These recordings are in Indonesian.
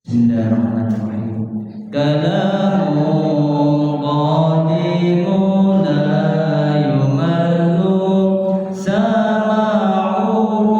Bismillahirrahmanirrahim. Kalamun qadimun la yumallu sama'uhu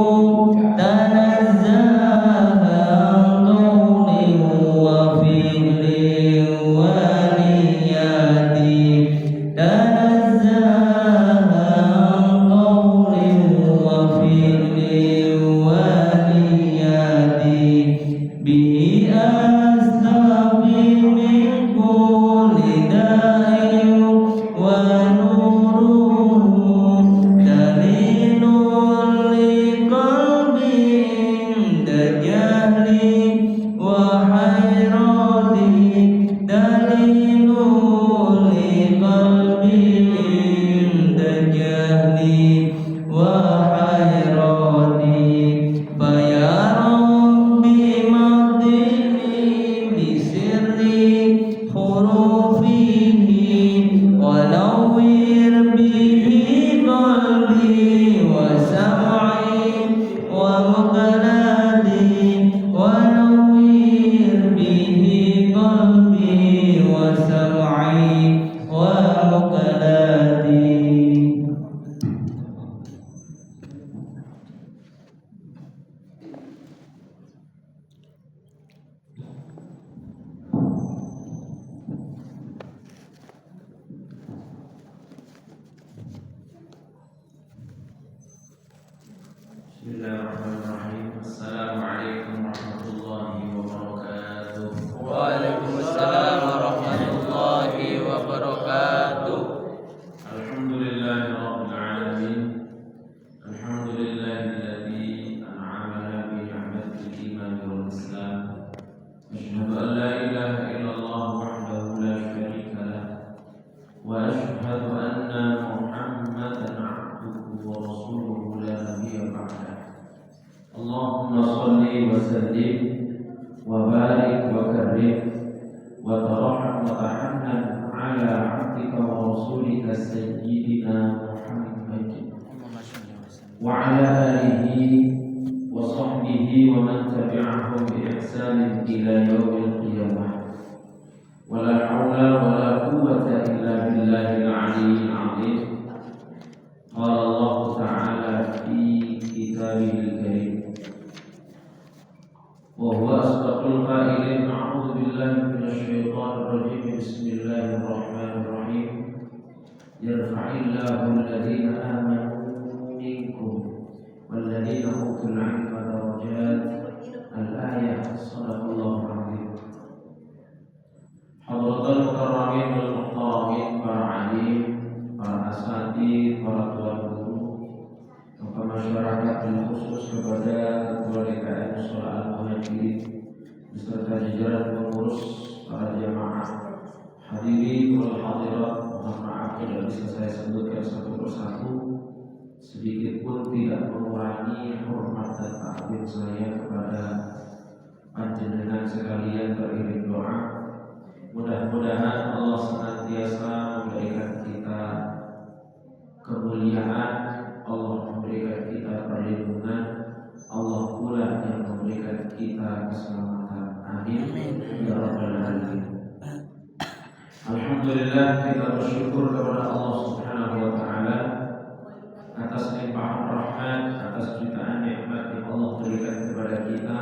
tanazzaha an qawlin wa fi'lin wa niyatin tanazzaha an qawlin wa fi'lin wa niyatin bihi astaghfi min kulli da'in wa nuruhu dalilun li qalbin dajahli wa hayrati dalilun li qalbin dajahli wa hayrati ya Rabbi mardini bisirri hurufihi walawwir bihi qalbi wa sam'i wa muqalladi walawwir bihi qalbi wa sam'i wa muqalladi. Bismillahirrahmanirrahim. Assalamualaikum warahmatullahi wabarakatuh. Waalaikumsalam warahmatullahi wabarakatuh. Alhamdulillahirabbil alamin. Alhamdulillahilladzi an'amana bi ni'matil iman wal islam. Asyhadu an la ilaha illallah wahdahu la syarika lah wa asyhadu anna Muhammadan 'abduhu wa rasuluhu la nabiyya ba'dah. Allahumma shalli wa sallim wa barik wa karrim wa tarahham wa tahannan ala 'abdika wa rasulika sayyidina Muhammad wa ala alihi wa sahbihi wa man tabi'ahum bi ihsanin ila yaumil qiyamah. Wa la haula wa la quwwata illa billahil 'aliyyil 'azim. Qala Allah ta'ala fi kitabihil karim wa huwa asdaqul qa'ilin. A'udzu billahi minasy syaithanir rajim. Bismillahirrahmanirrahim. Yarfa'illahu alladhina amanu minkum walladhina utul 'ilma darajat. Al-ayah. Shadaqallahu 'azim. Hadratul mukarramin wal muhtaramin, para alim, para asatidz, para tuan guru, kepada masyarakat dan khusus kepada Ketua DKM Shalah Al-Muhajirin beserta jajaran pengurus, para jamaah, hadirin wal hadirat, mohon maaf tidak bisa saya sebutkan satu persatu, sedikit pun tidak mengurangi hormat dan takdim saya kepada panjenengan sekalian. Beriring doa, mudah-mudahan Allah senantiasa memberikan kita kemuliaan, Allah memberikan kita perlindungan, Allah pula yang memberikan kita keselamatan. Amin ya rabbal alamin. Alhamdulillah, kita bersyukur kepada Allah Subhanahu wa taala atas limpahan rahmat, atas jutaan nikmat yang Allah berikan kepada kita,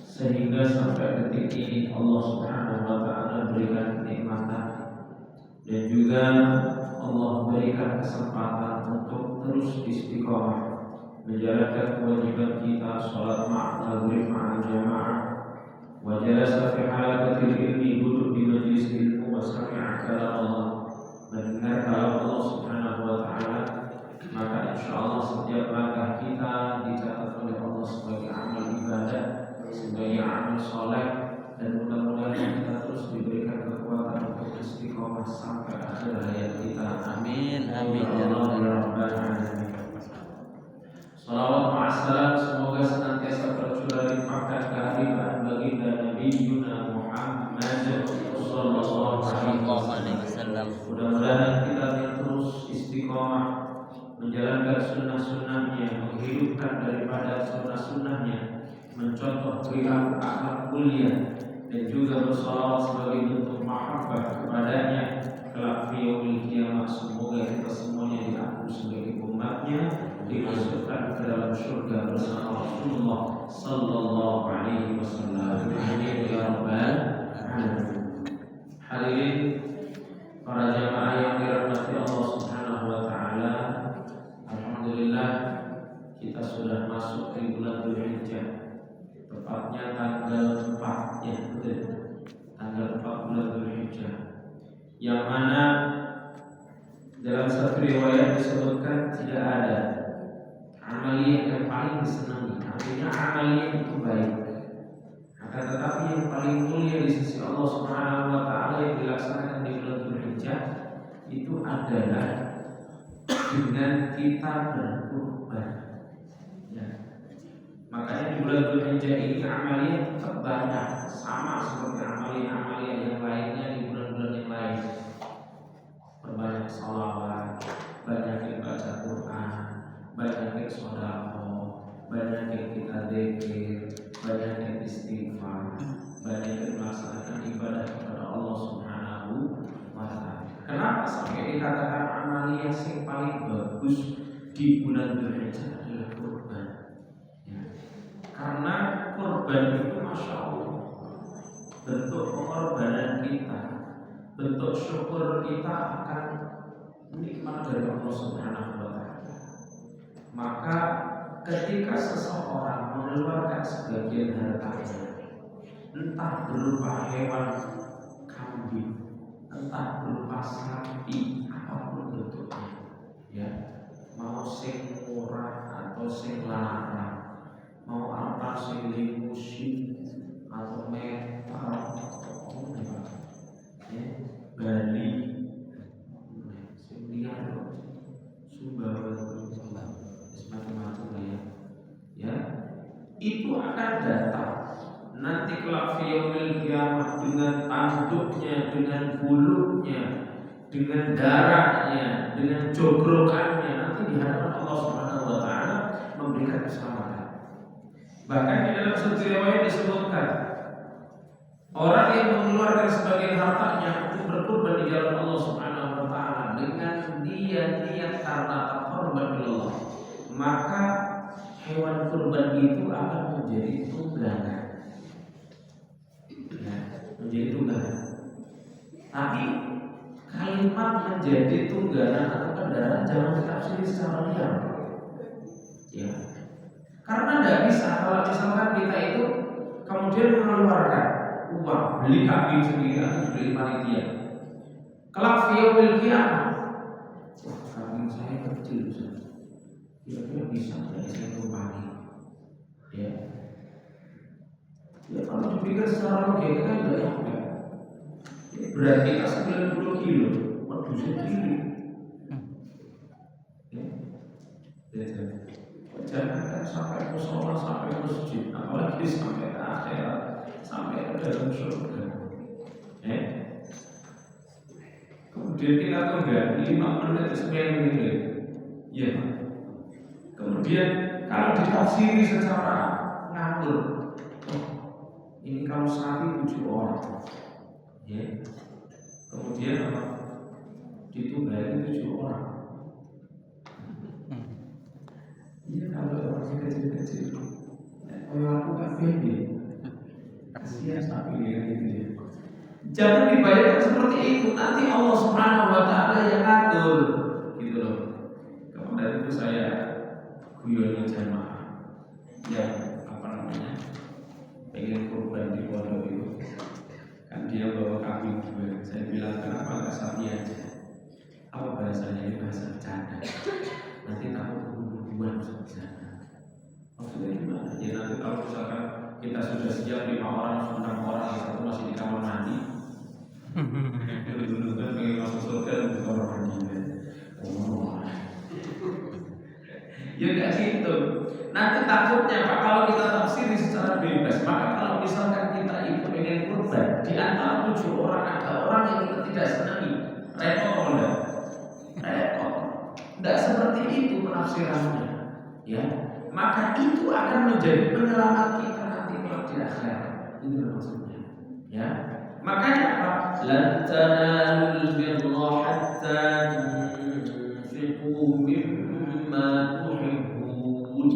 sehingga sampai detik ini Allah Subhanahu wa taala berikan kenikmatan dan juga Allah berikan kesempatan untuk terus istiqomah menjalankan kewajiban kita, salat maghrib ma'al jamaah, wa jalasa fi halaqatil ilmi, duduk di majelis ilmu, wa sami'a kalam Allah, mendengar kalam Allah Subhanahu wa taala. Maka insyaallah setiap langkah kita dicatat oleh Allah sebagai amal ibadah, sebagai amal soleh, dan mudah-mudahan kita terus diberikan kekuatan untuk istiqomah sampai akhir hayat kita. Amin amin ya rabbal alamin. Salawat ma'assalam semoga senantiasa tercurah limpahkan kehadiran baginda Nabi Yuna Muhammad sallallahu alaihi wasallam. Mudah-mudahan kita terus istiqomah menjalankan sunnah-sunnahnya, menghidupkan daripada sunnah-sunnahnya, mencontoh perilaku akhlak mulia dan juga bersalawat sebagai bentuk mahabbah kepadanya kelak di yaumil qiyamah. Semoga kita semuanya diaku sebagai umatnya, dimasukkan ke dalam surga bersama Rasulullah sallallahu alaihi wasallam. Amin ya rabbal alamin. Hadirin para jamaah yang dirahmati Allah Subhanahu wa taala, alhamdulillah kita sudah masuk di bulan Dzulhijjah. Tepatnya tanggal 4 ya, betul. Tanggal 4 bulan Dzulhijjah. Yang mana dalam satu riwayat disebutkan tidak ada amaliyah yang paling disenangi. Artinya amaliyah itu baik. Akan tetapi yang paling mulia di sisi Allah Subhanahu wa taala yang dilaksanakan di bulan Dzulhijjah itu adalah dengan kita berkurban. Ya. Makanya di bulan Dzulhijjah ini amaliyah tetap banyak, sama seperti amaliyah-amaliyah yang lainnya di bulan-bulan yang lain. Berbanyak sholawat, banyak baca Quran, banyak sedekah, banyak kita zikir, banyak istighfar, banyak melaksanakan ibadah kepada Allah Subhanahu wa taala. Kenapa sampai dikatakan amaliyah yang paling bagus di bulan Dzulhijjah adalah kurban? Ya. Karena kurban itu masya Allah bentuk pengorbanan kita, bentuk syukur kita akan nikmat dari Allah Subhanahu wa taala. Maka ketika seseorang mengeluarkan sebagian hartanya, entah berupa hewan kambing, entah berupa sapi, apapun bentuknya, ya, mau sing murah atau sing larang, mau apa sing limusin atau metal, ya, Bali, sing liar, Sumbawa, macam-macam ya, itu akan datang nanti kelak fi yaumil qiyamah dengan tanduknya, dengan bulunya, dengan darahnya, dengan jogrokannya, nanti di hadapan Allah Subhanahu wa taala memberikan keselamatan. Bahkan di dalam satu riwayat disebutkan orang yang mengeluarkan sebagian hartanya untuk berkurban di jalan Allah Subhanahu wa taala dengan dia niat karena taqarruban billah, maka hewan kurban itu akan menjadi tunggangan. Ya, menjadi tunggangan. Tapi kalimat menjadi tunggangan atau kendaraan jangan ditafsiri secara liar. Ya. Karena tidak bisa kalau misalkan kita itu kemudian mengeluarkan uang beli kambing sendiri atau beli panitia. Kelak fi yaumil qiyamah, wah kambing saya kecil, kira-kira bisa nggak saya tumpangi? Ya. Ya kalau dipikir secara logika kan tidak nyampe. Berarti kita 90 kilo, waduh segini. Jangan sampai musola, sampai masjid, apalagi sampai ke akhirat, sampai ke dalam surga. Kemudian kita tunggu 5 menit 9 menit. Ya. Kemudian kalau ditafsiri secara ngawur, ini kalau sapi 7 orang, ya. Kemudian apa? Ditunggangi 7 orang. Iya kalau orang kecil-kecil, kalau aku kan pede, kasihan sapi ya gitu ya. Jangan dibayangkan seperti itu. Nanti Allah Subhanahu wa taala yang ngatur, gitu loh. Kemarin itu saya guyon jamaah yang apa namanya pengen kurban di pondok itu, kan dia bawa kambing juga. Saya bilang kenapa nggak sapi aja? Apa bahasanya ini bahasa bercanda? Nanti kamu buat sana. Maksudnya gimana? Ya nanti kalau misalkan kita sudah siap 5 orang, 6 orang, yang satu masih di kamar mandi, dulu kan pengen masuk surga dan di kamar mandi. Oh, ya nggak gitu. Nanti takutnya Pak kalau kita tafsiri secara bebas, maka kalau misalkan kita itu pengen kurban, di antara 7 orang ada orang yang kita tidak senangi, repot atau enggak? Repot. Tidak seperti itu penafsirannya, ya. Maka itu akan menjadi penyelamat kita nanti kalau di akhirat. Itu maksudnya, Ya, makanya apa? Lan tanalul birra hatta tunfiqu mimma tuhibbun.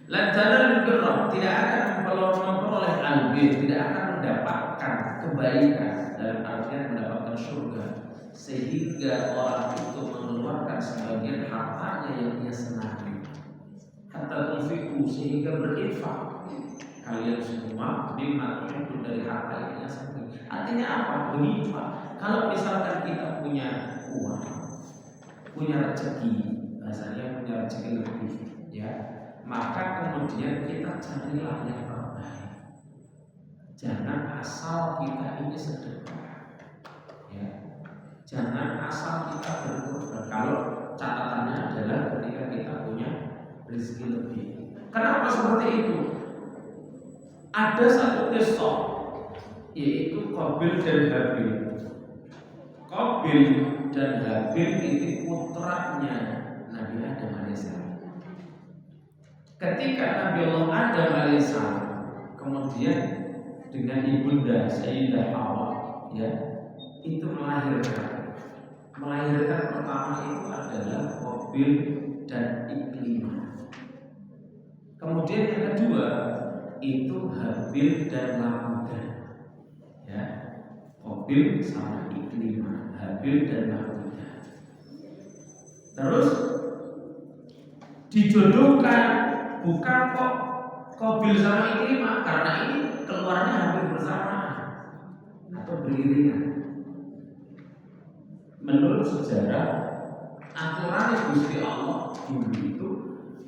Lan tanalul birra, tidak akan memperoleh albir, tidak akan mendapatkan kebaikan dalam artian mendapatkan surga sehingga orang itu mengeluarkan sebagian hartanya yang ia senangi. Hatta tunfiqu, sehingga berinfak kalian semua mimma tuhibbun, dari harta yang ia senangi. Artinya apa? Berinfak. Kalau misalkan kita punya uang, punya rezeki, bahasanya punya rezeki lebih, ya, maka kemudian kita carilah yang terbaik. Jangan asal kita ini sedekah, ya. Jangan asal kita berkorban. Kalau catatannya adalah ketika kita punya rezeki lebih. Kenapa seperti itu? Ada satu kisah, yaitu Qabil dan Habil. Qabil dan Habil itu putranya Nabi Adam alaihissalam. Ketika Nabi Allah Adam alaihissalam kemudian dengan ibunda Sayyidah Hawa, ya, itu melahirkan pertama itu adalah Qabil dan Iklimah. Kemudian yang kedua itu Habil dan Lamudah, ya, Qabil sama Iklimah, Habil dan Lamudah. Terus dijodohkan, bukan kok Qabil sama Iklimah, karena ini keluarnya hampir bersamaan atau beriringan. Menurut sejarah, aturan Gusti Allah dulu itu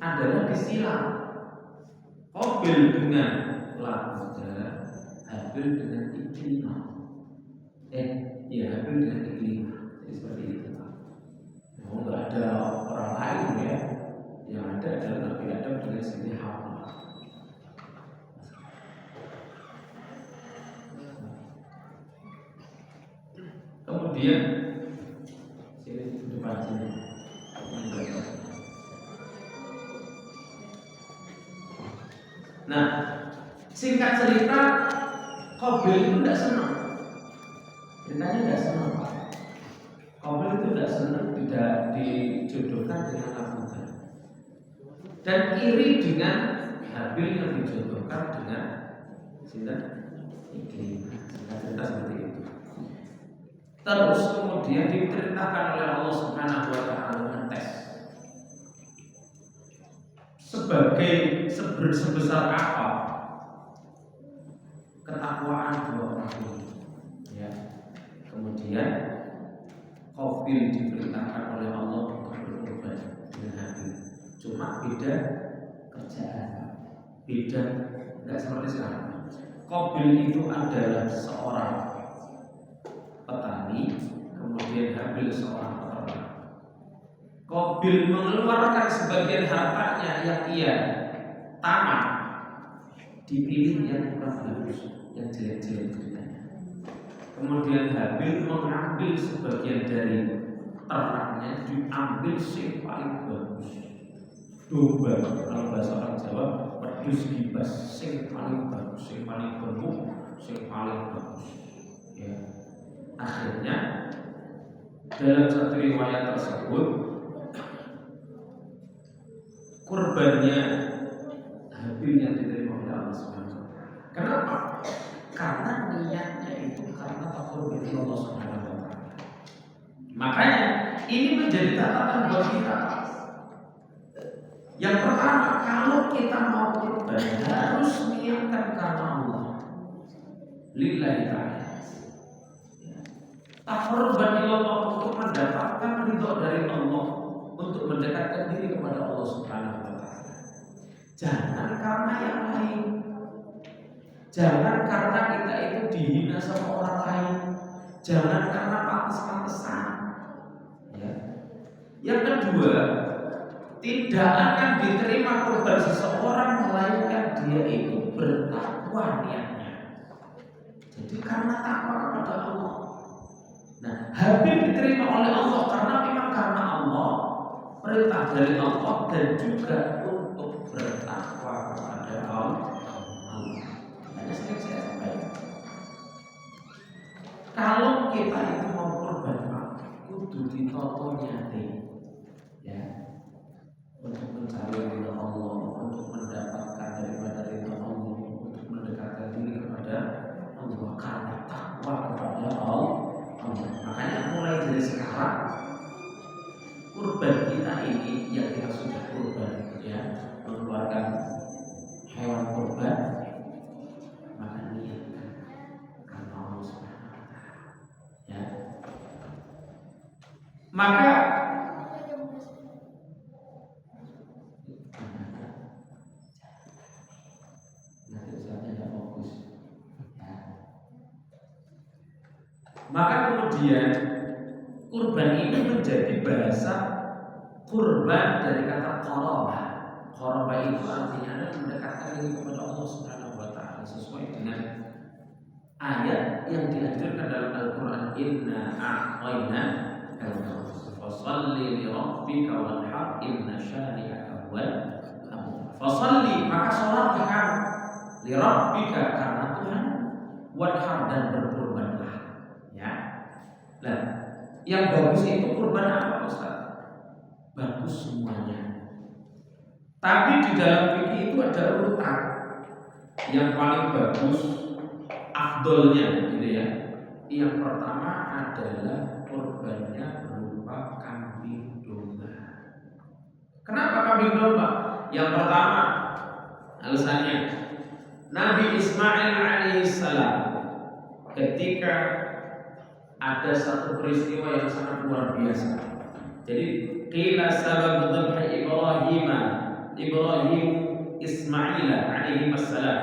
adalah disilang. Qabil dengan Lamudah, Habil dengan Iklimah. Habil dengan Iklimah. Jadi seperti itu. Nggak ada orang lain, ya. Yang ada adalah Nabi Adam dengan Siti Hawa. Kemudian sini depan sini. Nah, singkat cerita, Qabil itu tidak senang. Ceritanya tidak senang, Pak. Qabil itu tidak senang tidak dijodohkan dengan Lamudah, dan iri dengan Habil yang dijodohkan dengan Sinta Iklimah. Singkat cerita seperti itu. Terus kemudian diperintahkan oleh Allah Subhanahu wa taala mengetes sebesar apa ketakwaan dua orang ini, ya. Kemudian Qabil diperintahkan oleh Allah untuk berkorban dengan Habil. Cuma beda kerjaan, beda, nggak seperti sekarang. Qabil itu adalah seorang petani, kemudian Habil seorang peternak. Qabil mengeluarkan sebagian hartanya yang ia tanam, dipilih yang kurang bagus, yang jelek-jelek ceritanya. Kemudian Habil mengambil sebagian dari ternaknya, diambil yang paling bagus. Domba, kalau bahasa orang Jawa, pedus gibas, yang paling bagus, yang paling gemuk, yang paling bagus, ya. Akhirnya dalam satu riwayat tersebut, kurbannya Habil yang diterima oleh Allah Subhanahu wa taala. Kenapa? Karena niatnya itu karena takut dari Allah Subhanahu wa taala. Makanya ini menjadi catatan buat kita. Yang pertama, kalau kita mau kurban harus niatkan karena Allah, lillahi ta'ala. Taqarruban ilallah, untuk mendapatkan ridho dari Allah, untuk mendekatkan diri kepada Allah Subhanahu wa taala. Jangan karena yang lain. Jangan karena kita itu dihina sama orang lain. Jangan karena pantes-pantesan. Ya. Yang kedua, tidak akan diterima kurban seseorang melainkan dia itu bertakwa niatnya. Jadi karena takwa kepada Allah. Nah, Habil diterima oleh Allah karena memang karena Allah, perintah dari Allah, dan juga untuk bertakwa kepada Allah. Hanya sering saya sampaikan, Kalau kita itu mau kurban, Pak, kudu ditoto niate, ya, untuk mencari ridho Allah, untuk mendapatkan daripada ridho Allah, untuk mendekatkan diri kepada Allah karena takwa kepada Allah. Makanya mulai dari sekarang kurban kita ini yang kita sudah kurban, ya, mengeluarkan hewan kurban, maka niatkan karena Allah Subhanahu wa Ta'ala, ya. Maka nanti Ustaznya tidak fokus, ya. Maka kemudian kurban ini menjadi bahasa kurban dari kata qarabah. Qarabah itu artinya adalah mendekatkan diri kepada Allah Subhanahu wa Ta'ala sesuai dengan ayat yang dianjurkan dalam Al-Qur'an, inna a'tayna al-kautsar fashalli li rabbika wanhar inna syani'aka huwal abtar. Fashalli, maka salatlah kamu li rabbika karena Tuhan, wanhar dan berkurbanlah, ya. Nah, yang bagus itu kurban apa, Ustaz? Bagus semuanya. Tapi di dalam fikih itu ada urutan. Yang paling bagus, afdolnya, gitu ya. Yang pertama adalah kurbannya berupa kambing domba. Kenapa kambing domba? Yang pertama, alasannya Nabi Ismail alaihissalam ketika ada satu peristiwa yang sangat luar biasa. Jadi qila sabab dzabh Ibrahim Ismail alaihi wassalam.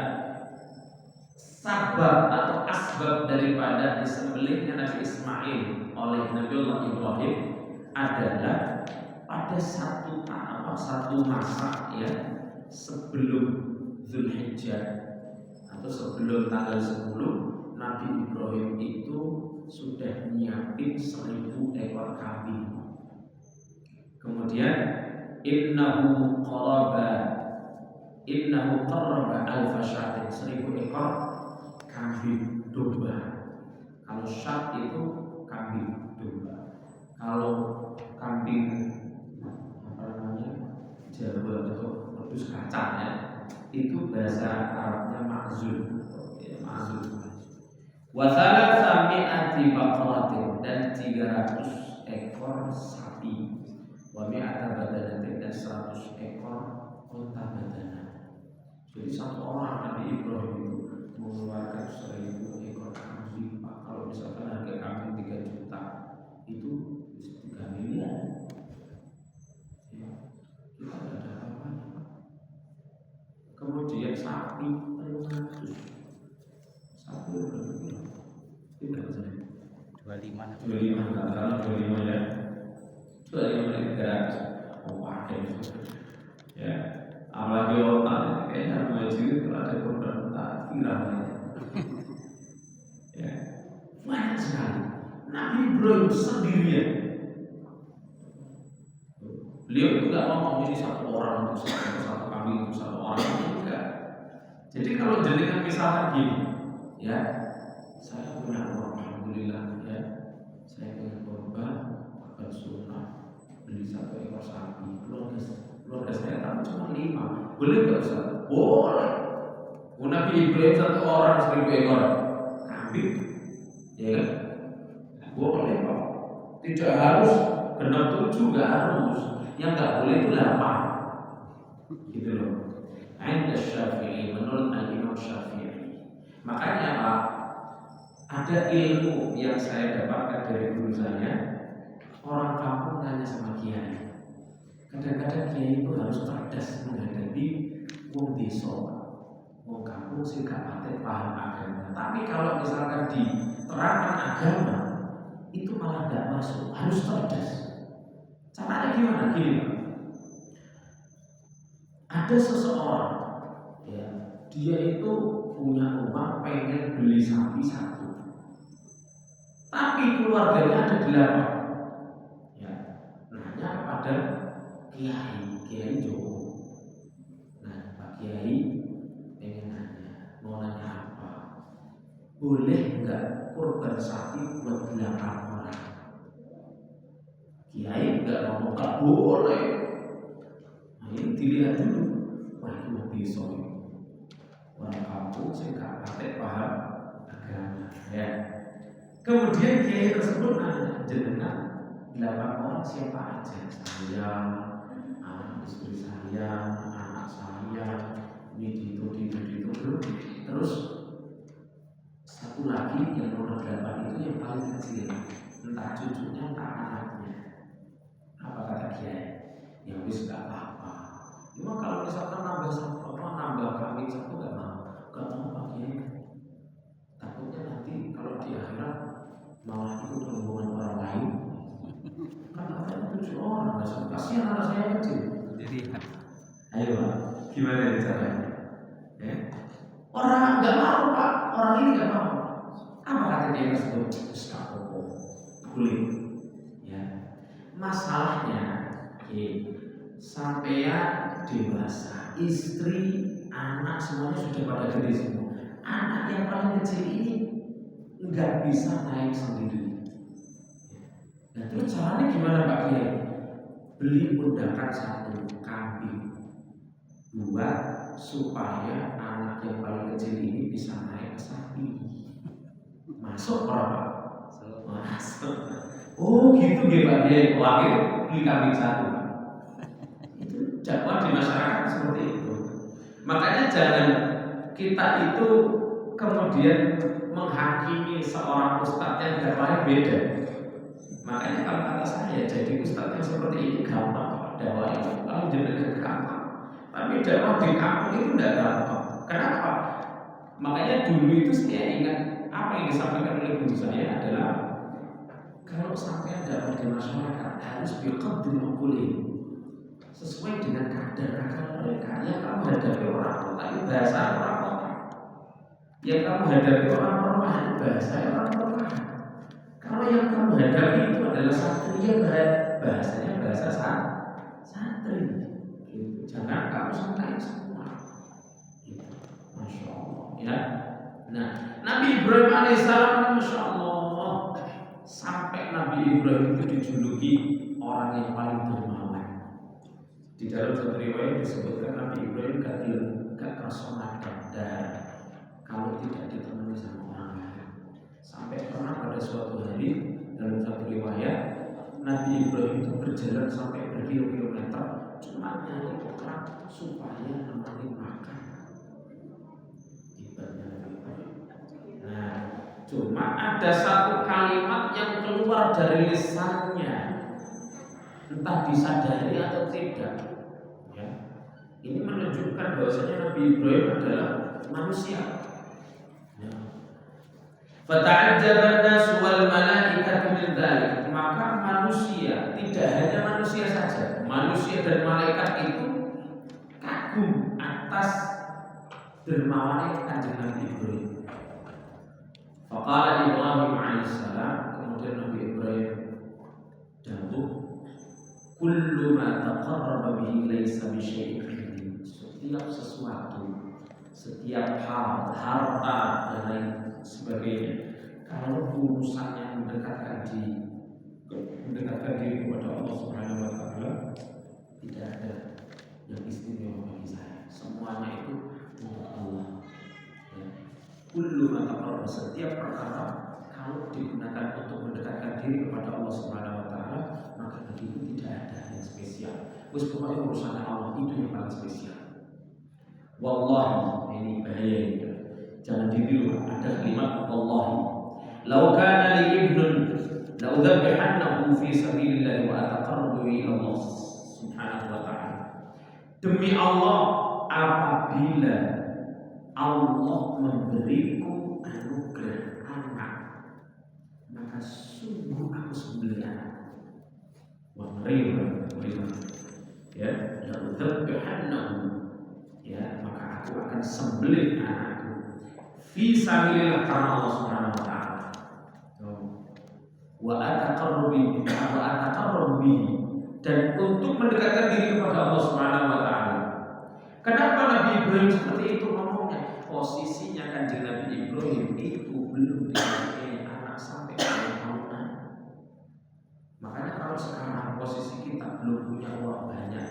Sabab atau asbab daripada disembelihnya Nabi Ismail oleh Nabiullah Ibrahim adalah pada satu masa, ya, sebelum Zulhijjah atau sebelum tanggal 10, Nabi Ibrahim itu sudah nyiapin 1000 ekor kambing. Kemudian innahu qarraba alfa syatin, 1000 ekor kambing domba. Kalau syat itu kambing domba. Kalau kambing Jawa atau rebus kacang, ya, itu bahasa Arabnya ma'zul, ya, ma'zul. Wa thalathami'ati baqaratin, dan 300 ekor sapi. Wa mi'ata badanatin, dan 100 ekor unta badana. Jadi satu orang Nabi Ibrahim itu mengeluarkan 1000 ekor kambing, Pak. Kalau misalkan harga kambing 3 juta, itu 3 miliar. Ya, kita tidak ada apa-apanya, Pak. Kemudian sapi 500. Sapi berapa? Tidak saja. 25 katakanlah 25, ya. 25 300. Oh, pakai itu. Ya. Apalagi otak kayaknya wajib kalau ada korban otak viral, ya. Banyak sekali. Nabi Ibrahim sendirian. Beliau itu tidak ngomong ini satu orang untuk satu kambing untuk satu orang, enggak. Jadi kalau jenengan misalkan gini, ya, saya punya uang, alhamdulillah, ya, saya punya korban sunnah, beli 1 ekor sapi, keluarga saya tapi cuma 5, boleh nggak Ustaz? Boleh. Nabi Ibrahim 1 orang 1000 ekor kambing, ya kan? Boleh, Pak. Tidak harus genap 7, nggak harus. Yang nggak boleh itu 8, gitu loh. Ainda Syafi'i, menurut Imam Syafi'i. Makanya, Pak, ada ilmu yang saya dapatkan dari guru saya. Orang kampung nanya sama kiai. Kadang-kadang kiai itu harus cerdas menghadapi wong desa. Wong kampung sih gak patek paham agama. Tapi kalau misalkan diterangkan agama, itu malah gak masuk. Harus cerdas. Caranya gimana? Gini, Pak. Ada seseorang, ya, dia itu punya uang pengen beli sapi 1, tapi keluarganya ada 8. Kepada Kiai Jowo. Nah, Pak Kiai pengen nanya, mau nanya apa? boleh enggak kurban sapi buat 8 orang? Kiai enggak ngomong enggak boleh. Nah, ini dilihat dulu. Wah, itu bisa ini. Orang kampung saya enggak pakai paham agama ya. Kemudian kiai tersebut nanya, jenengan 8 orang siapa aja? Saya, anak istri saya, anak saya, ini itu. Terus satu lagi yang nomor 8 itu yang paling kecil, entah cucunya entah anaknya. Apa kata kiai? Ya wis gak apa-apa. Cuma kalau misalkan nambah kambing satu gak mau Pak Kiai. Takutnya nanti kalau di akhirat malah ikut rombongan orang lain. Kan ada 7 orang, kasihan anak saya kecil. Jadi, ayo Pak, gimana caranya? Ya? Orang nggak mau Pak, orang ini nggak mau. Apa kata dia tersebut? Ustaz, boleh. Ya, masalahnya, sampean dewasa, istri, anak semuanya sudah pada gede semua. Anak yang paling kecil ini nggak bisa naik sendiri. Nah, terus caranya gimana Pak Kiai? Beli undakan 1 kambing, buat supaya anak yang paling kecil ini bisa naik ke sapi. Masuk orang Pak? Masuk. Oh gitu Pak Kiai. Akhir beli kambing 1. Itu dakwah di masyarakat seperti itu. Makanya jangan kita itu kemudian menghakimi seorang ustadz yang dakwahnya beda. Makanya kalau kata saya, jadi ustadz yang seperti ini gampang dakwah itu, kalau jenengan gampang. Tapi dakwah di kampung itu tidak gampang. Kenapa? Makanya dulu itu saya ingat apa yang disampaikan oleh guru saya adalah kalau sampai dakwah di masyarakat harus biqadri uqulihim, sesuai dengan kadar akal mereka. Yang kamu hadapi orang kota itu bahasa orang kota, yang kamu hadapi orang perumahan itu bahasa orang perumahan. Kalau yang kamu hadapi itu adalah satria, bahasanya bahasa santri. Jangan kamu santai semua. Masya Allah ya. Nah, Nabi Ibrahim alaihissalam, Masya Allah, sampai Nabi Ibrahim itu dijuluki orang yang paling dermawan. Di dalam satu riwayat disebutkan Nabi Ibrahim gak personal dan kalau tidak ditemani sama orang lain. Sampai pernah pada suatu hari dalam satu riwayat Nabi Ibrahim itu berjalan sampai berkilo-kilometer cuma nyari orang supaya nemani makan. Nah, cuma ada satu kalimat yang keluar dari lisannya, entah disadari atau tidak. Ya. Ini menunjukkan bahwasanya Nabi Ibrahim adalah manusia. Ya. Fata'ajjaban nasu wal malaikatu min dzalik. Maka manusia, tidak hanya manusia saja, manusia dan malaikat itu kagum atas dermawannya Kanjeng Nabi Ibrahim. Faqala Ibrahim alaihissalam, kemudian Nabi Ibrahim jawab, kullu ma taqarraba bihi laysa bi syai'in. Setiap sesuatu, setiap hal, harta dan lain sebagainya, kalau urusannya mendekatkan diri kepada Allah Subhanahu wa taala, tidak ada yang istimewa bagi saya. Semuanya itu untuk Allah. Ya. Kullu ma taqarraba, setiap perkara kalau digunakan untuk mendekatkan diri kepada Allah Subhanahu wa taala, maka begitu tidak ada yang spesial. Wis pokoknya urusan Allah itu yang paling spesial. Wallahi, ini bahaya ini. Jangan ditiru, ada kalimat wallahi. Lau kana li ibnun la udzabihannahu fi sabilillah wa ataqarrabu ila Allah Subhanahu wa taala. Demi Allah, apabila Allah memberiku anugerah anak, maka sungguh aku sembelih anak. Wah, ngeri. Ya, la udzabihannahu, ya, maka aku akan sembelih anakku fi sabilillah karena Allah Subhanahu wa taala. Wa ataqarrabu bihi, dan untuk mendekatkan diri kepada Allah Subhanahu wa taala. Kenapa Nabi Ibrahim seperti itu ngomongnya? Posisinya Kanjeng Nabi Ibrahim itu belum dimiliki anak sampai 2 tahunan. Makanya kalau sekarang posisi kita belum punya uang banyak,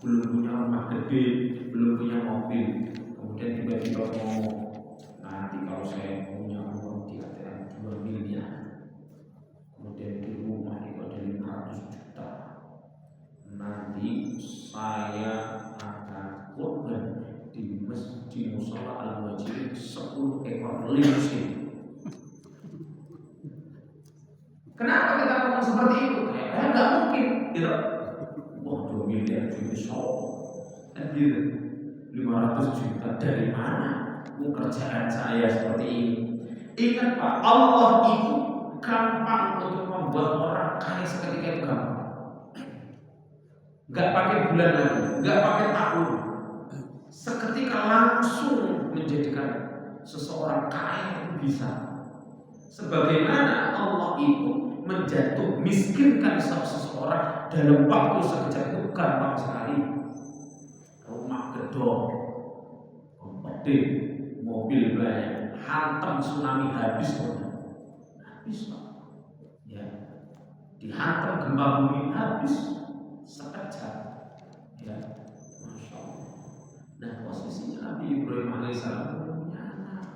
belum punya rumah gede, belum punya mobil, kemudian tiba-tiba ngomong, nanti kalau saya punya uang di ATM 2 miliar, kemudian di rumah itu ada 500 juta, nanti saya akan korban di masjid musola al-wajib 10 ekor limousin. Kenapa kita ngomong seperti itu? Kayak nggak mungkin, gitu. Wah, 2 miliar itu kan gitu. 500 juta dari mana? Kerjaan saya seperti ini. Ingat Pak, Allah itu gampang untuk membuat orang kaya seketika itu gampang. Nggak pakai bulan lagi, nggak pakai tahun. Seketika langsung menjadikan seseorang kaya itu bisa. Sebagaimana Allah itu menjatuh miskinkan seseorang dalam waktu sekejap, bukan lama sekali. Rumah gedong, gede, mobil banyak, hantam tsunami habis Pak. Ya, dihantam gempa bumi habis sekejap. Ya, masya Allah. Nah, posisinya Nabi Ibrahim alaihissalam punya anak,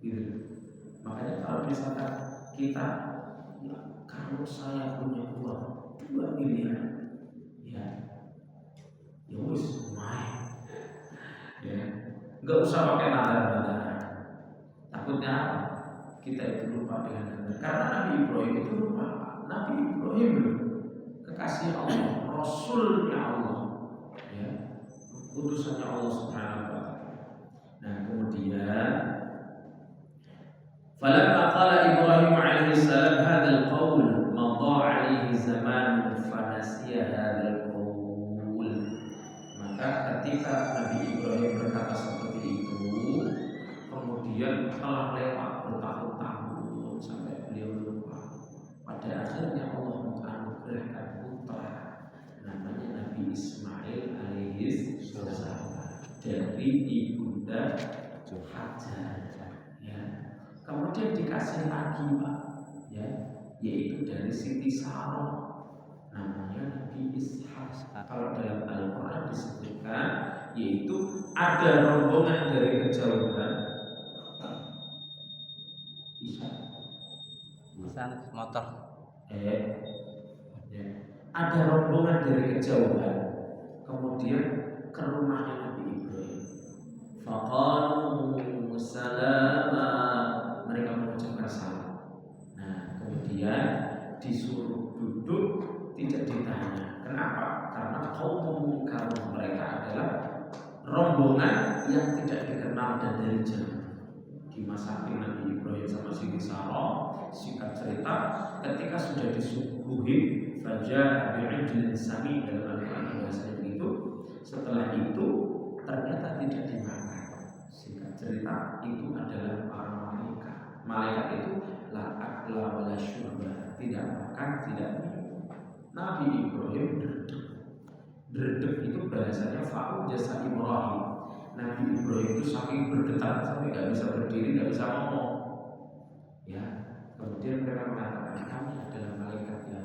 gitu. Makanya kalau misalkan kita, ya, kalau saya punya uang 2 miliar, ya wis main, ya, nggak usah pakai nadar-nadar. Takutnya apa? Kita itu lupa dengan nadar. Karena Nabi Ibrahim itu lupa. Nabi Ibrahim kekasih Allah, Rasulnya Allah, ya, utusannya Allah Subhanahu wa Ta'ala. Nah, kemudian falamma qala Ibrahim alaihi salam hadzal qaul madha alaihi zaman fa nasiya hadzal qaul. Maka ketika Nabi Ibrahim berkata seperti itu, kemudian telah lewat bertahun-tahun sampai beliau lupa. Pada akhirnya Allah menganugerahkan putra namanya Nabi Ismail alaihi salam dari ibunda Hajar. Kemudian dikasih lagi Pak, ya, yaitu dari Siti Sarah, namanya Nabi Ishak. Kalau dalam Al-Quran disebutkan, yaitu ada rombongan dari kejauhan. Bisa motor. Ya. Ada rombongan dari kejauhan, kemudian ke rumahnya Nabi Ibrahim. Faqalu salama, mereka mengucapkan salam. Nah, kemudian disuruh duduk, tidak ditanya. Kenapa? Karena kaum mungkar, mereka adalah rombongan yang tidak dikenal dan dari jauh. Dimasakin Nabi Ibrahim sama Siti Sarah. Singkat cerita, ketika sudah disuguhi faja'a bi'ijlin sami, dalam Al-Quran bahasanya begitu. Setelah itu ternyata tidak dimakan. Singkat cerita, itu adalah para malaikat. Malaikat itu la akla wa la syurba, tidak makan, tidak minum. Nabi Ibrahim dredeg. Dredeg itu bahasanya fa'u jasa Ibrahim. Nabi Ibrahim itu saking bergetar sampai nggak bisa berdiri, nggak bisa ngomong. Ya, kemudian mereka mengatakan, kami adalah malaikatnya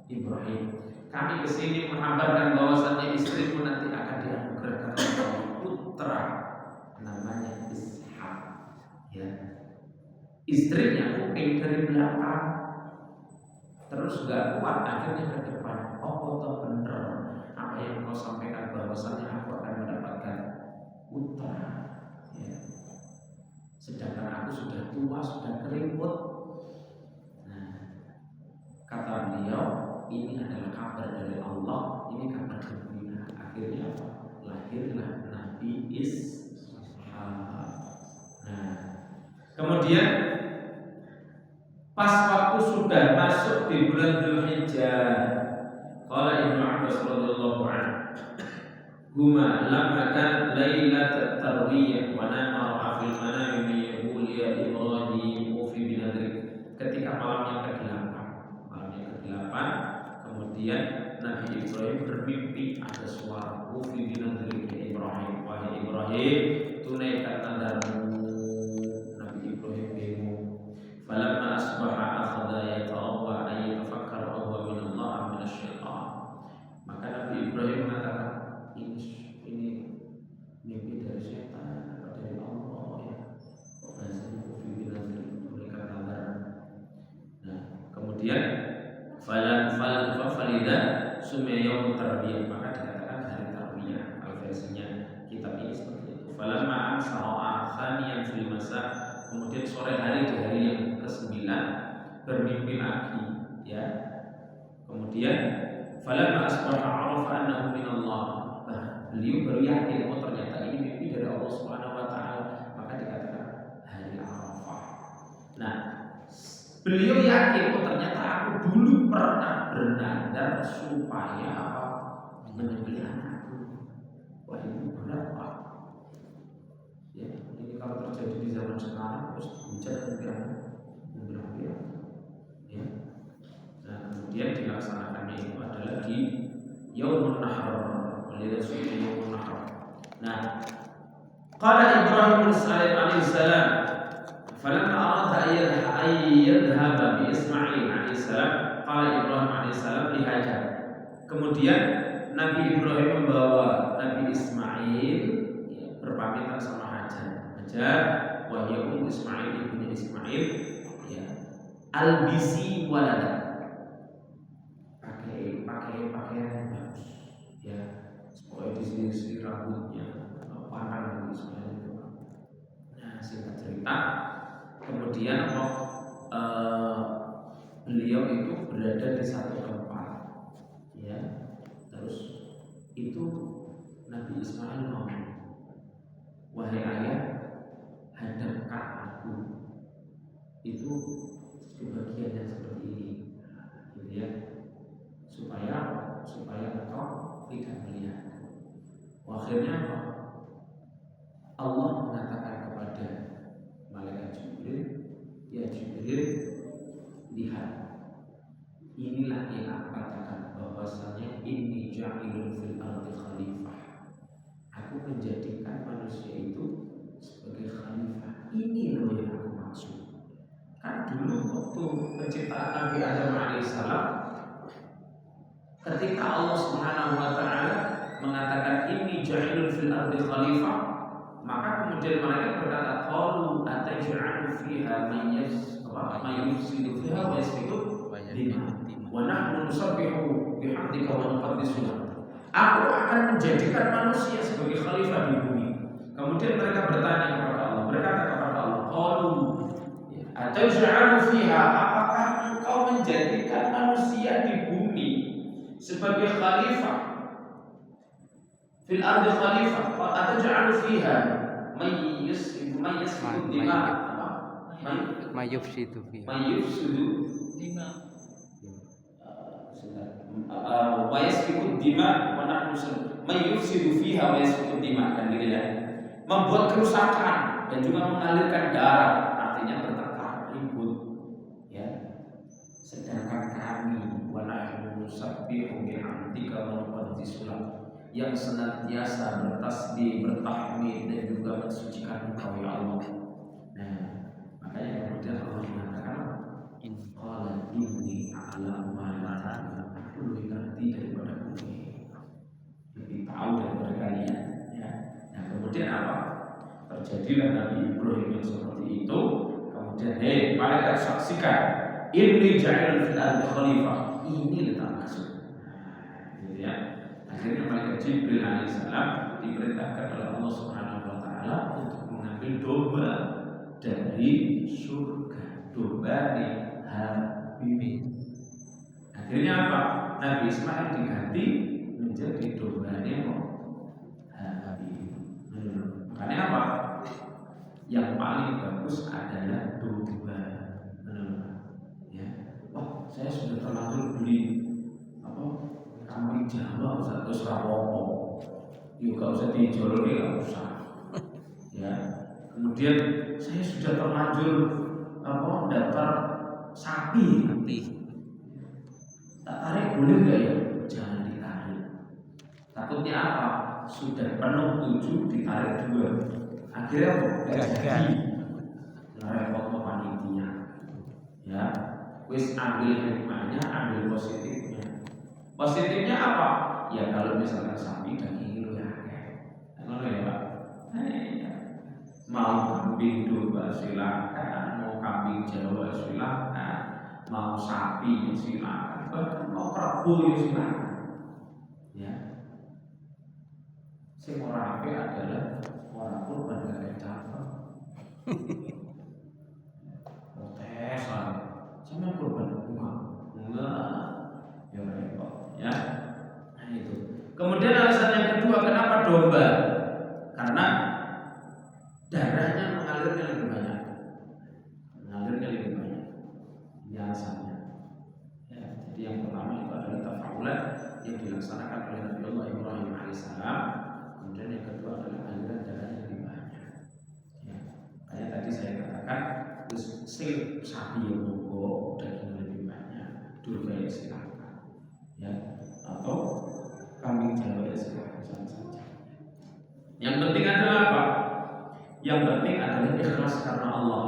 Ibrahim. Kami kesini mengabarkan bahwasannya istrimu nanti akan dianugerahkan putra namanya Ishak. Ya, istrinya kuping dari belakang, terus nggak kuat, akhirnya ke depan. Oh, betul bener apa yang kau sampaikan bahwasannya aku akan mendapatkan putra. Ya. Sedangkan aku sudah tua, sudah keriput. Nah, kata beliau, ini adalah kabar dari Allah, ini kabar gembira. Akhirnya lahirlah Nabi Ishak. Nah, kemudian pas waktu sudah masuk di bulan Dzulhijjah, qala Ibnu Abbas radhiyallahu anhu, huma lamma kan lailatul tarwiyah wa nama ra'a fil manami yaqul ya Ibrahim fi binadrik. Ketika malam yang ke-8, kemudian Nabi Ibrahim bermimpi ada suara fi binadrik ya Ibrahim, wahai Ibrahim, tunaikan nadarmu. Nabi Ibrahim bingung, Kemudian falida sumya yaum tarbiyah, maka dikatakan hari tarbiyah. Versinya kitab ini seperti itu. Falamma amsara thaniyan fil masa, kemudian sore hari di hari yang ke-9 bermimpi lagi, ya. Kemudian falamma asbaha arafa annahu minallah. Beliau baru yakin, oh ternyata ini mimpi dari Allah Subhanahu wa taala, maka dikatakan hari Arafah. Nah, beliau yakin, oh ternyata aku dulu pernah bernadar supaya apa? Menyembelih anakku. Wah, itu berat, Pak. Ya, ini kalau terjadi di zaman sekarang terus hujan mungkin ya. Nah, kemudian dilaksanakannya itu adalah di Yaumun Nahr, oleh Rasulullah Yaumun Nahr. Nah, qala Ibrahim alaihi salam, falamma arada ayyadhhaba bi Ismail alaihi salam, qala Ibrahim alaihi salam li Hajar. Kemudian Nabi Ibrahim membawa Nabi Ismail, ya, berpamitan sama Hajar. Hajar wahyu Ismail ibnu Ismail, ya, albisi walada, pakai pakaian yang bagus, ya, supaya disini rambutnya panjang Ismail itu. Nah, singkat cerita, kemudian beliau itu berada di satu tempat, ya. Terus itu Nabi Ismail ngomong, wahai ayah, hadapkan aku. Itu bagian yang seperti ini, gitu ya, supaya engkau tidak melihat. Akhirnya Allah mengatakan kepada malaikat Jibril, ya Jibril, lihat, inilah yang aku katakan bahwasanya inni ja'ilun fil ardi khalifah. Aku menjadikan manusia itu sebagai khalifah. Ini loh yang aku maksud. Kan dulu waktu penciptaan Nabi Adam alaihissalam, ketika Allah Subhanahu wa taala mengatakan inni ja'ilun fil ardi khalifah, maka kemudian mereka berkata, qalu ataj'alu fiha man yufsidu fiha wa yasfiku dima wa nahnu nusabbihu bihamdika wa nuqaddisu lak. Aku akan menjadikan manusia sebagai khalifah di bumi. Kemudian mereka bertanya kepada Allah, berkata kepada Allah, qalu ataj'alu fiha, apakah engkau menjadikan manusia di bumi sebagai khalifah, fil ardi khalifah, ataj'alu fiha may yasfiku dima, may yufsidu fiha, wa yasfiku dima wa nahnu may yufsidu fiha wa yasfiku dima, kan gitu ya, membuat kerusakan dan juga mengalirkan darah, artinya bertengkar, ribut, ya. Sedangkan kami wa nahnu nusabbihu bihamdika wa nuqaddisu lak, yang senantiasa bertasbih, bertahmid dan juga mensucikan Engkau ya Allah. Nah, makanya kemudian Allah mengatakan, qala inni a'lamu ma la ta'lamun, aku lebih ngerti daripada kalian, lebih tahu daripada kalian, ya. Nah, kemudian apa? Terjadilah Nabi Ibrahim yang seperti itu. Kemudian, malaikat saksikan, inni ja'ilun fil ardi khalifah, ini letak maksud, gitu ya. Akhirnya malaikat Jibril alaihissalam diperintahkan oleh Allah Subhanahu wa taala untuk mengambil domba dari surga, domba di Habib. Akhirnya apa? Nabi Ismail diganti menjadi dombanya Habib. Makanya apa? Yang paling bagus adalah domba. Ya. Wah, saya sudah terlanjur beli kambing Jawa, usah terus rapopo, juga usah dijual, nggak usah, ya. Kemudian saya sudah terlanjur daftar sapi, tak tarik boleh nggak ya? Jangan ditarik. Takutnya apa? Sudah penuh 7 ditarik 2, akhirnya nggak jadi, repot panitia, ya. Wis ambil hikmahnya, ambil positifnya. Positifnya apa? Ya kalau misalkan sapi daging itu ya, ngono ya Pak. Mau kambing domba silakan, mau kambing Jawa silakan, mau sapi sapi ya silakan, bahkan mau kebo ya silakan. Ya, sing ora apik adalah orang kurban gak cakep. Protes lah, sama kurban enggak, ya repot ya. Nah itu. Kemudian alasan yang kedua kenapa domba? Karena darahnya mengalirnya lebih banyak. Ini alasannya. Ya, jadi yang pertama itu adalah tafaulat yang dilaksanakan oleh Nabi Allah Ibrahim alaihissalam. Kemudian yang kedua adalah aliran darahnya lebih banyak. Ya, kayak tadi saya katakan, sing sapi yang monggo daging lebih banyak, durga ya silakan. Ya, atau kambing Jawa ya silakan saja. Yang penting adalah apa? Yang penting adalah ikhlas karena Allah.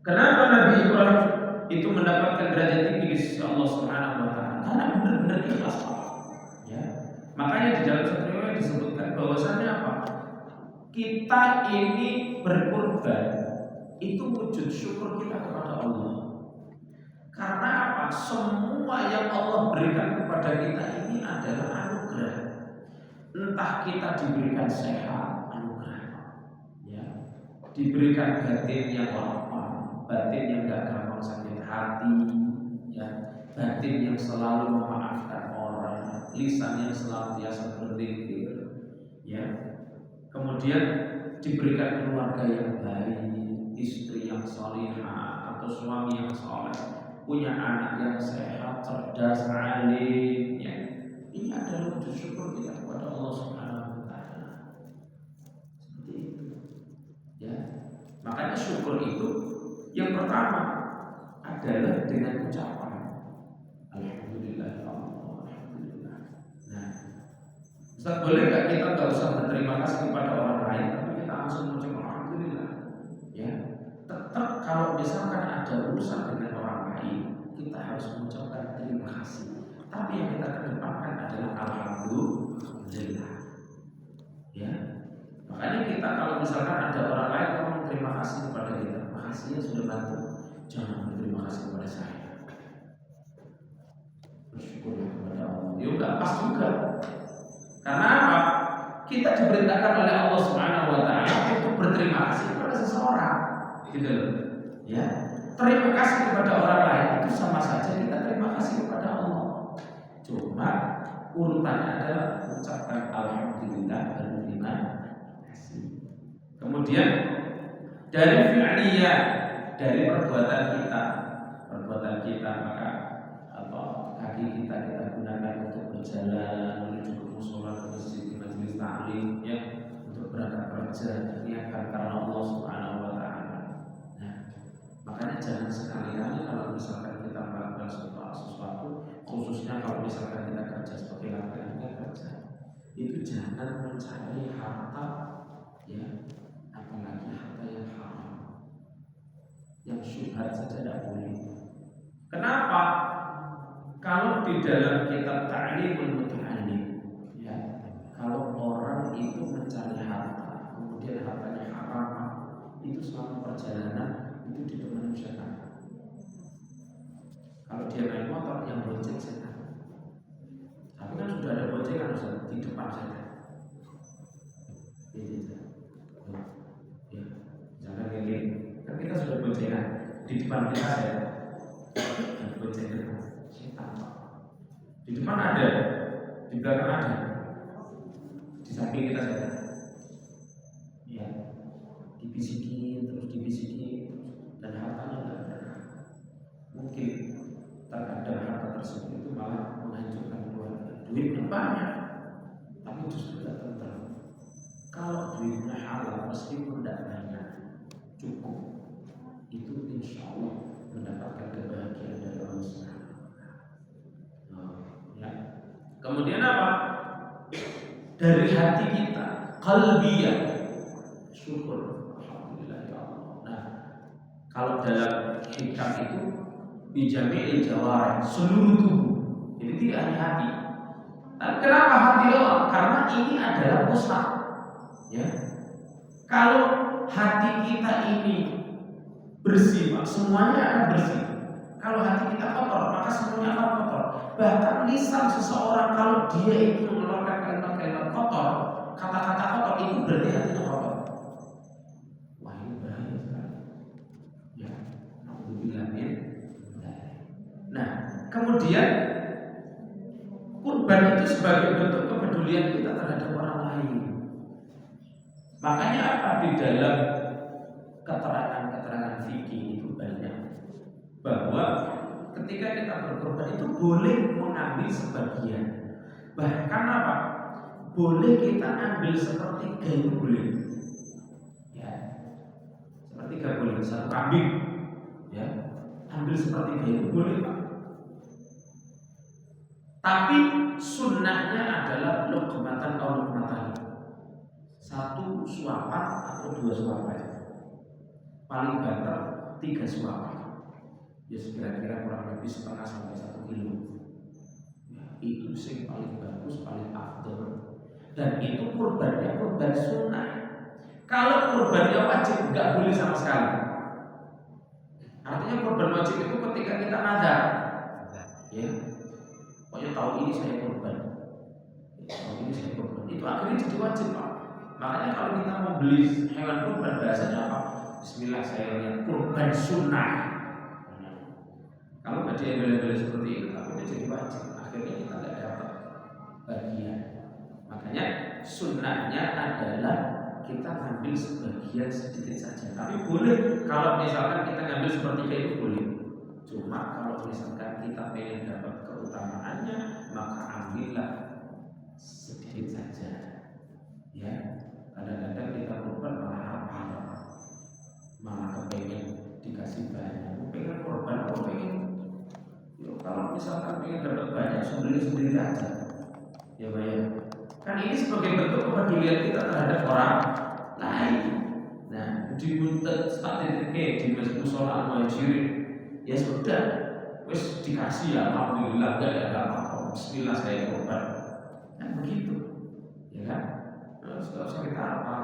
Kenapa Nabi Ibrahim itu mendapatkan derajat tinggi di sisi Allah Subhanahu wa taala? Karena benar-benar ikhlas. Ya. Makanya di dalam satu riwayat disebutkan bahwasannya apa? Kita ini berkorban itu wujud syukur kita kepada Allah. Karena apa? Semua yang Allah berikan kepada kita ini adalah anugerah. Entah kita diberikan sehat, anugerah. Ya. Diberikan batin yang lapang, batin yang gak gampang sakit hati, ya, batin yang selalu memaafkan orang, lisan yang selalu biasa berzikir, ya. Kemudian diberikan keluarga yang baik, istri yang salihah atau suami yang saleh, punya anak yang sehat, cerdas, alim, ya. Ini adalah wujud syukur kita kepada Allah Subhanahu wa taala. Seperti itu. Ya. Makanya syukur itu yang pertama adalah dengan ucapan alhamdulillah Allah, alhamdulillah. Nah, Ustaz, boleh nggak kita nggak usah berterima kasih kepada orang lain, tapi kita langsung mengucap alhamdulillah? Ya, tetap kalau misalkan ada urusan dengan orang lain, kita harus mengucapkan terima kasih. Tapi yang kita kedepankan adalah alhamdulillah. Ya, makanya kita kalau misalkan ada orang lain ngomong terima kasih kepada kita, makasih ya sudah bantu. Jangan berterima kasih kepada saya. Bersyukurlah kepada Allah. Ya enggak pas juga. Karena apa? Kita diperintahkan oleh Allah Subhanahu wa taala untuk berterima kasih kepada seseorang. Gitu loh. Ya. Terima kasih kepada orang lain itu sama saja kita terima kasih kepada Allah. Cuma urutannya adalah ucapkan alhamdulillah dan terima kasih. Kemudian dari fi'liyah, dari perbuatan kita maka kaki kita gunakan untuk berjalan menuju ke musola, ke masjid, ke majelis taklim, ya, untuk berangkat kerja, niatkan karena Allah Subhanahu wa taala. Nah, makanya jangan sekali-kali kalau misalkan kita melakukan sesuatu, khususnya kalau misalkan kita kerja sebagai laki-laki kerja, itu jangan mencari harta, ya, apalagi harta yang haram, yang syubhat saja tidak boleh. Kenapa? Kalau di dalam kitab Ta'limul Muta'allim, ya, kalau orang itu mencari harta, kemudian hartanya haram, itu selama perjalanan itu ditemani setan. Kalau dia naik motor, yang bonceng setan. Tapi kan sudah ada boncengan di depan setan. Ya, jangan gini. Kan kita sudah boncengan di depan kita ya. Boncengan setan. Di depan ada, di belakang ada, di samping kita saja. Ya, dibisikin dan hartanya tidak berkah. Mungkin terkadang harta tersebut itu malah menghancurkan keluarga. Duitnya banyak, tapi justru tidak tenteram. Kalau duitnya halal meskipun tidak banyak, cukup, itu insya Allah mendapatkan kebahagiaan dari Allah SWT. Ya. Kemudian apa? Dari hati kita, qalbiyah, syukur, alhamdulillah ya Allah. Nah, kalau dalam hikam itu bijami'il jawarih, seluruh tubuh. Jadi tidak hanya hati. Tapi kenapa hati doang? Karena ini adalah pusat. Ya. Kalau hati kita ini bersih, semuanya akan bersih. Kalau hati kita kotor, maka semuanya akan kotor. Bahkan lisan seseorang kalau dia itu mengeluarkan kalimat-kalimat kotor, kata-kata kotor, itu berarti hatinya kotor. Wah, ini bahaya sekali. Ya, alhamdulillah. Nah, kemudian kurban itu sebagai bentuk kepedulian kita terhadap orang lain. Makanya apa di dalam keterangan-keterangan fikih itu banyak bahwa ketika kita berkorban itu boleh mengambil sebagian. Bahkan apa? Boleh kita ambil sepertiga itu boleh. Ya, sepertiga boleh, satu kambing. Ya, ambil sepertiga itu boleh, Pak. Tapi sunnahnya adalah luqmatan atau luqmatan. Satu suapan atau dua suapan. Paling banter 3 suapan. Ya kira-kira kurang lebih setengah sampai 1 kilo. Ya, itu sing paling bagus, paling afdol. Dan itu kurbannya kurban sunnah. Kalau kurbannya wajib nggak boleh sama sekali. Artinya kurban wajib itu ketika kita nazar. Ya. Pokoknya tahun ini saya kurban. Tahun ini saya kurban. Itu akhirnya jadi wajib, Pak. Makanya kalau kita mau beli hewan kurban bahasanya apa? Bismillah, saya lihat kurban sunnah. Kalau nggak diambil-ambil seperti itu, akhirnya jadi wajib. Akhirnya kita nggak dapat bagian. Makanya sunnahnya adalah kita ambil sebagian sedikit saja. Tapi boleh kalau misalkan kita ngambil sepertiga itu boleh. Cuma kalau misalkan kita pengen dapat keutamaannya, maka ambillah sedikit saja. Ya, kadang-kadang kita korban malah kepengen dikasih banyak. Pengen korban, pengen. Kalau misalkan pengen dapat banyak, sendiri aja. Ya, bayar. Kan ini sebagai bentuk kepedulian kita terhadap orang lain. Nah, dibuntut statistik di musola muhajirin, ya sudah, wes dikasih ya, alhamdulillah, gak ada apa-apa. Bismillah saya korban. Kan begitu, ya kan? Terus kalau usah kita apa?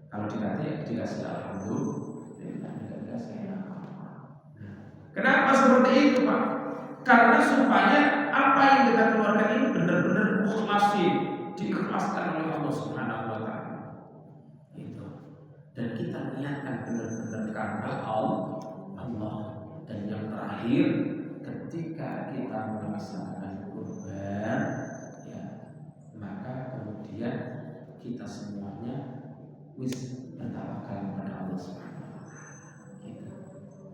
Kalau dikasih alhamdulillah, tidak dikasih apa-apa. Kenapa seperti itu, Pak? Karena supaya apa yang kita keluarkan ini benar-benar ikhlasi, diikhlaskan oleh Allah Subhanahu wa taala. Itu. Dan kita niatkan benar-benar karena Allah. Dan yang terakhir, ketika kita melaksanakan kurban, ya, maka kemudian kita semuanya bertawakal kepada Allah Subhanahu wa taala. Gitu.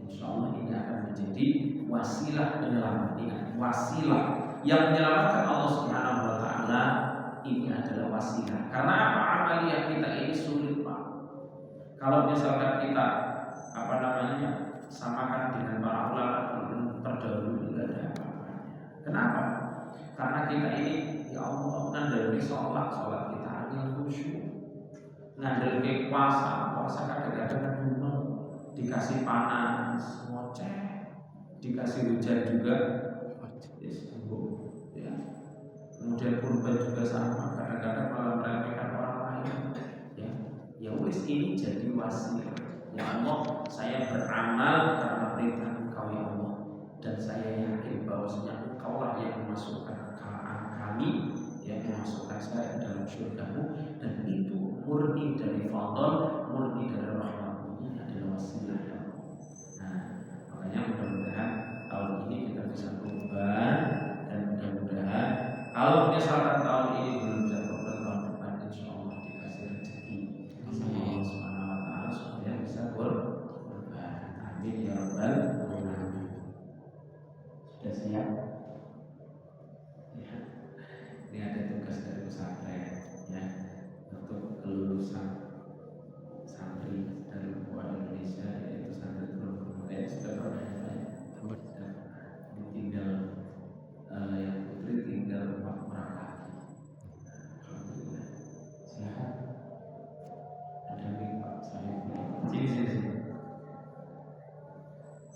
Insyaallah ini akan menjadi wasilah penyelamat. Wasilah yang menyelamatkan Allah Subhanahu wa taala ini adalah wasilah. Karena apa? Amaliyah kita ini sulit, Pak. Kalau misalkan kita samakan dengan para ulama terdahulu, tidak ada apa-apanya. Kenapa? Karena kita ini ya Allah ngandalkan sholat kita hanya khusyuk. Ngandalkan puasa kadang-kadang cuma dikasih panas, ngoceh, dikasih hujan juga, ya. Kemudian kurban juga sama, kadang-kadang malah meremehkan orang lain. Ya wis ini jadi wasilah. Ya Allah, saya beramal karena perintah Engkau ya Allah, dan saya yakin bahwasanya Engkau lah yang memasukkan kami, yang memasukkan saya ke dalam surga-Mu, dan itu murni dari fadl, murni dari rahmat-Mu. Ini adalah wasilah ya Allah. Nah, makanya mudah-mudahan tahun ini kita bisa kurban, dan mudah-mudahan kalau misalkan tahun ini belum bisa kurban, tahun depan insya Allah dikasih rezeki Allah Subhanahu wa taala supaya bisa kurban. Amin ya rabbal alamin. Sudah siap? Ya. Ini ada tugas dari pesantren ya, untuk kelulusan santri dari Indonesia, yaitu santri Turun. Sudah